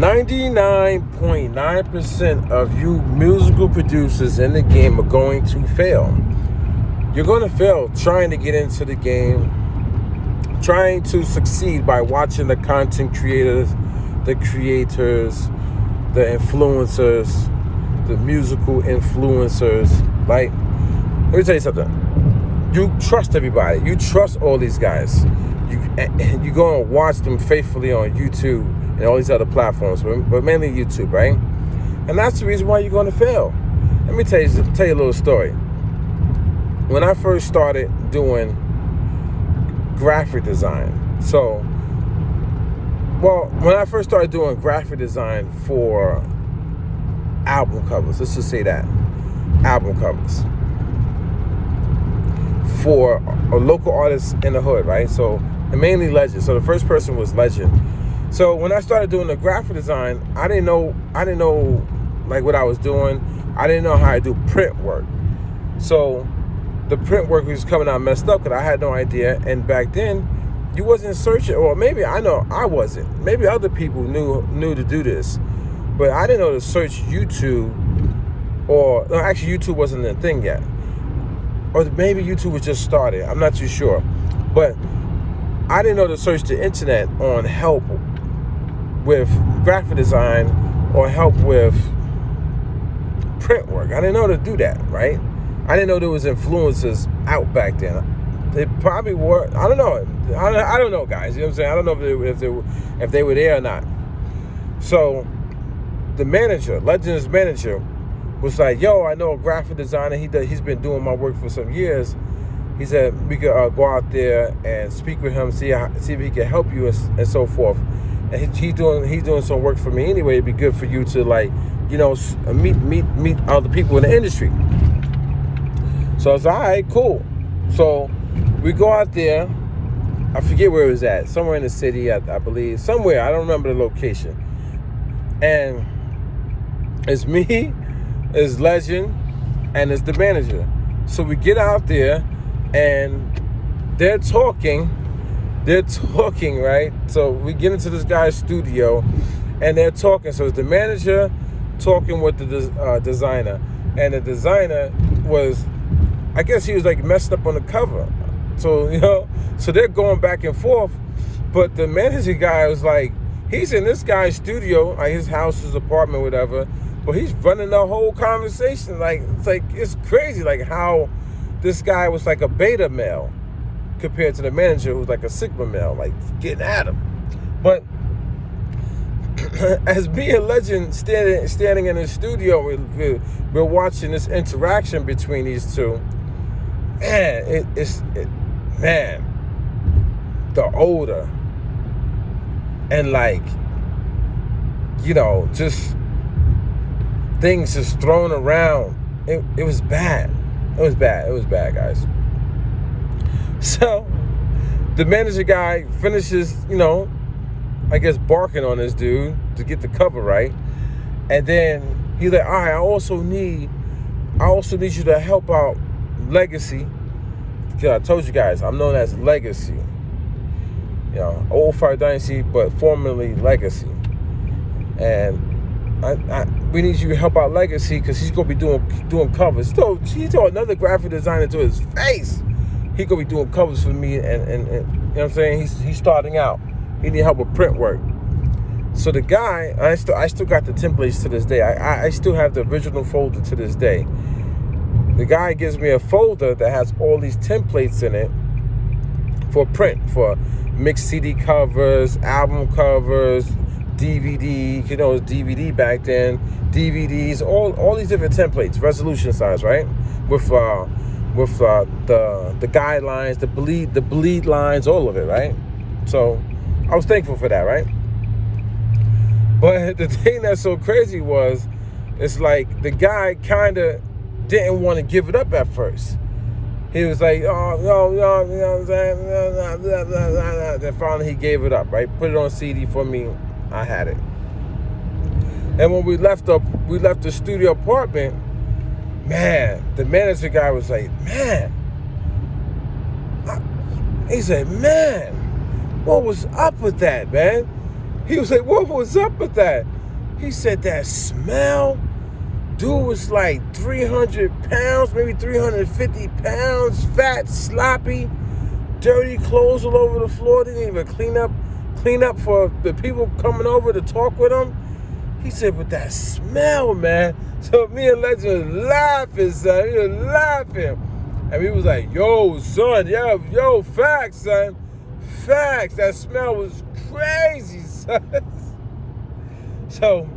99.9% of you musical producers in the game are going to fail. You're going to fail trying to get into the game, trying to succeed by watching the content creators, the creators, the influencers, the musical influencers. Like, let me tell you something. You trust everybody. You trust all these guys. You go and watch them faithfully on YouTube and all these other platforms, but mainly YouTube, right? And that's the reason why you're going to fail. Let me tell you a little story. When I first started doing graphic design, when I first started doing graphic design for album covers, let's just say that, album covers, for a local artist in the hood, right? So, and mainly Legend. So the first person was Legend. So when I started doing the graphic design, I didn't know like what I was doing. I didn't know how to do print work. So the print work was coming out messed up because I had no idea. And back then, you wasn't searching, or maybe I know I wasn't. Maybe other people knew to do this, but I didn't know to search YouTube. Or no, actually, YouTube wasn't a thing yet. Or maybe YouTube was just started. I'm not too sure. But I didn't know to search the internet on help with graphic design or help with print work. I didn't know to do that, right? I didn't know there was influencers out back then. They probably were. I don't know. I don't know, guys. You know what I'm saying? I don't know if they were there or not. So the manager, Legend's manager, was like, "Yo, I know a graphic designer. He's been doing my work for some years. He said we could go out there and speak with him, see if he can help you and so forth. And he's doing some work for me anyway. It'd be good for you to, like, you know, meet other people in the industry." So I was like, all right, cool. So we go out there. I forget where it was at. Somewhere in the city, I believe. Somewhere. I don't remember the location. And it's me, it's Legend, and it's the manager. So we get out there, and they're talking, right? So we get into this guy's studio, and they're talking. So it's the manager talking with the designer. And the designer was, I guess he was like messed up on the cover. So, you know, so they're going back and forth. But the manager guy was like, he's in this guy's studio, like his house, his apartment, whatever. But he's running the whole conversation. It's crazy, like how this guy was like a beta male compared to the manager who's like a sigma male, like getting at him. But as me and Legend standing in the studio, we're watching this interaction between these two. Man, the odor and, like, you know, just things just thrown around. It was bad. It was bad, guys. So the manager guy finishes, you know, I guess barking on this dude to get the cover right. And then he's like, all right, I also need you to help out Legacy. Because I told you guys, I'm known as Legacy. You know, old Fire Dynasty, but formerly Legacy. And we need you to help out Legacy because he's gonna be doing covers. He told another graphic designer to his face, he gonna be doing covers for me, and you know what I'm saying? He's starting out. He need help with print work. So the guy, I still got the templates to this day. I still have the original folder to this day. The guy gives me a folder that has all these templates in it for print, for mixed CD covers, album covers, DVD, you know, it was DVD back then, DVDs, all these different templates, resolution size, right? With the guidelines, the bleed lines, all of it, right? So I was thankful for that, right? But the thing that's so crazy was, it's like the guy kind of didn't want to give it up at first. He was like, oh, no, you know what I'm saying? Then finally he gave it up, right? Put it on CD for me. I had it. And when we left the studio apartment, man, the manager guy was like, he said, man, what was up with that, man? He was like, what was up with that? He said that smell, dude was like 300 pounds, maybe 350 pounds, fat, sloppy, dirty clothes all over the floor. Didn't even clean up for the people coming over to talk with him. He said, but that smell, man. So me and Legend was laughing, son. We were laughing. And we was like, yo, son, yo, facts, son. Facts. That smell was crazy, son. So,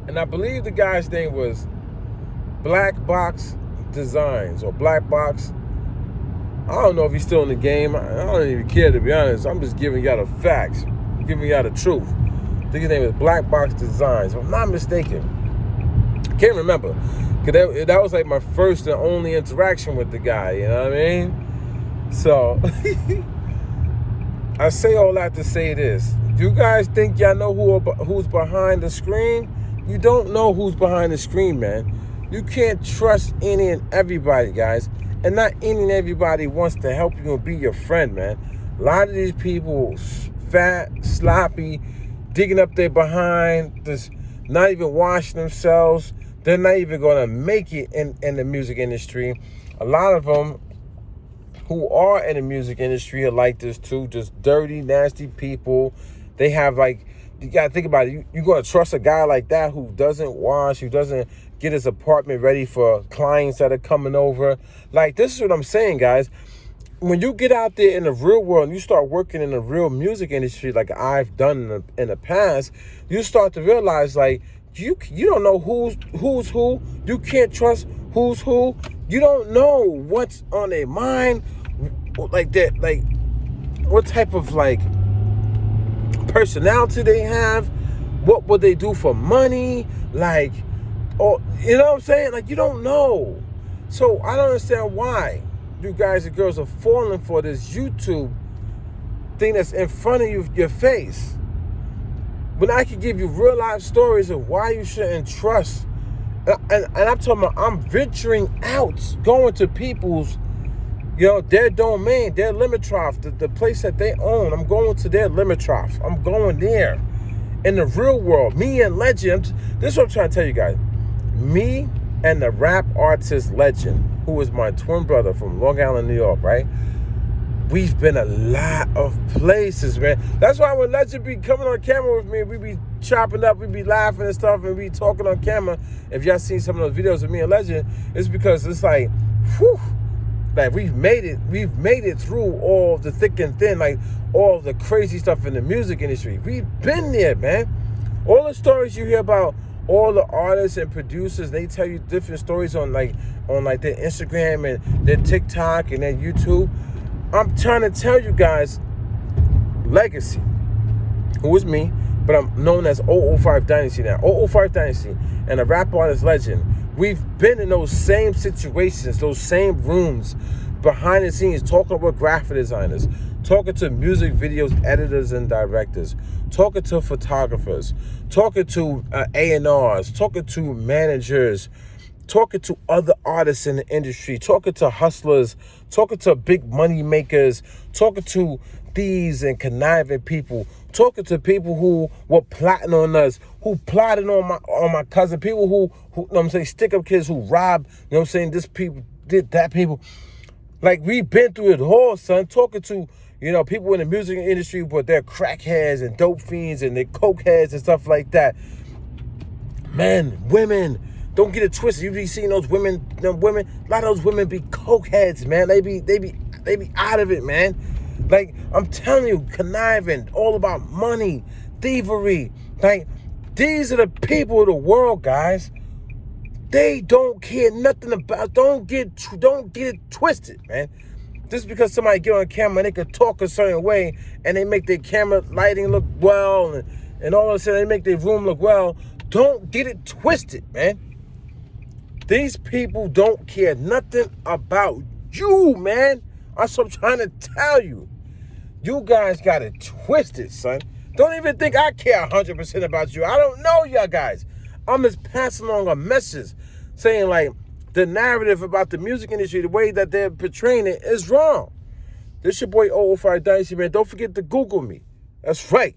and I believe the guy's name was Black Box Designs or Black Box. I don't know if he's still in the game. I don't even care, to be honest. I'm just giving y'all the facts, giving y'all the truth. I think his name is Black Box Designs, if I'm not mistaken. I can't remember. Because that was like my first and only interaction with the guy, you know what I mean? So, I say all that to say this. You guys think y'all know who's behind the screen? You don't know who's behind the screen, man. You can't trust any and everybody, guys. And not any and everybody wants to help you and be your friend, man. A lot of these people, fat, sloppy, digging up their behind, just not even washing themselves. They're not even going to make it in the music industry. A lot of them who are in the music industry are like this too, just dirty, nasty people. They have like, you got to think about it. You're going to trust a guy like that who doesn't wash, who doesn't get his apartment ready for clients that are coming over. Like, this is what I'm saying, guys. When you get out there in the real world and you start working in the real music industry like I've done in the past, you start to realize, like, you don't know who's who. You can't trust who's who. You don't know what's on their mind, like that, like what type of like personality they have, what would they do for money, like, or you know what I'm saying? Like, you don't know. So I don't understand why you guys and girls are falling for this YouTube thing that's in front of you, your face. When I could give you real life stories of why you shouldn't trust. And I'm talking about, I'm venturing out, going to people's, their domain, their Limitroff, the place that they own. I'm going to their Limitroff. I'm going there. In the real world, me and Legend, this is what I'm trying to tell you guys. Me and the rap artist Legend, who is my twin brother from Long Island, New York, right? We've been a lot of places, man. That's why when Legend be coming on camera with me, we be chopping up, we be laughing and stuff, and we talking on camera. If y'all seen some of those videos of me and Legend, it's because it's like, whew, like we've made it through all the thick and thin, like all the crazy stuff in the music industry. We've been there, man. All the stories you hear about all the artists and producers, they tell you different stories on their Instagram and their TikTok and their YouTube. I'm trying to tell you guys, Legacy, who is me, but I'm known as 005 Dynasty now. 005 Dynasty and a rap artist Legend. We've been in those same situations, those same rooms, behind the scenes, talking with graphic designers, talking to music videos editors and directors, talking to photographers, talking to A&Rs, talking to managers, talking to other artists in the industry, talking to hustlers, talking to big money makers, talking to thieves and conniving people, talking to people who were plotting on us, who plotted on my cousin, people who you know what I'm saying, stick up kids who robbed, you know what I'm saying, this people did that people. Like, we've been through it all, son. Talking to, people in the music industry, but they're crackheads and dope fiends and they're coke heads and stuff like that. Men, women, don't get it twisted. You be seeing those women, a lot of those women be coke heads, man. They be out of it, man. Like, I'm telling you, conniving, all about money, thievery. Like, these are the people of the world, guys. They don't care nothing about. Don't get it twisted, man. Just because somebody get on camera and they can talk a certain way and they make their camera lighting look well and all of a sudden they make their room look well, don't get it twisted, man. These people don't care nothing about you, man. That's what I'm trying to tell you. You guys got it twisted, son. Don't even think I care 100% about you. I don't know y'all guys. I'm just passing along a message saying, like, the narrative about the music industry, the way that they're portraying it is wrong. This your boy 005 Dynasty, man. Don't forget to Google me. That's right.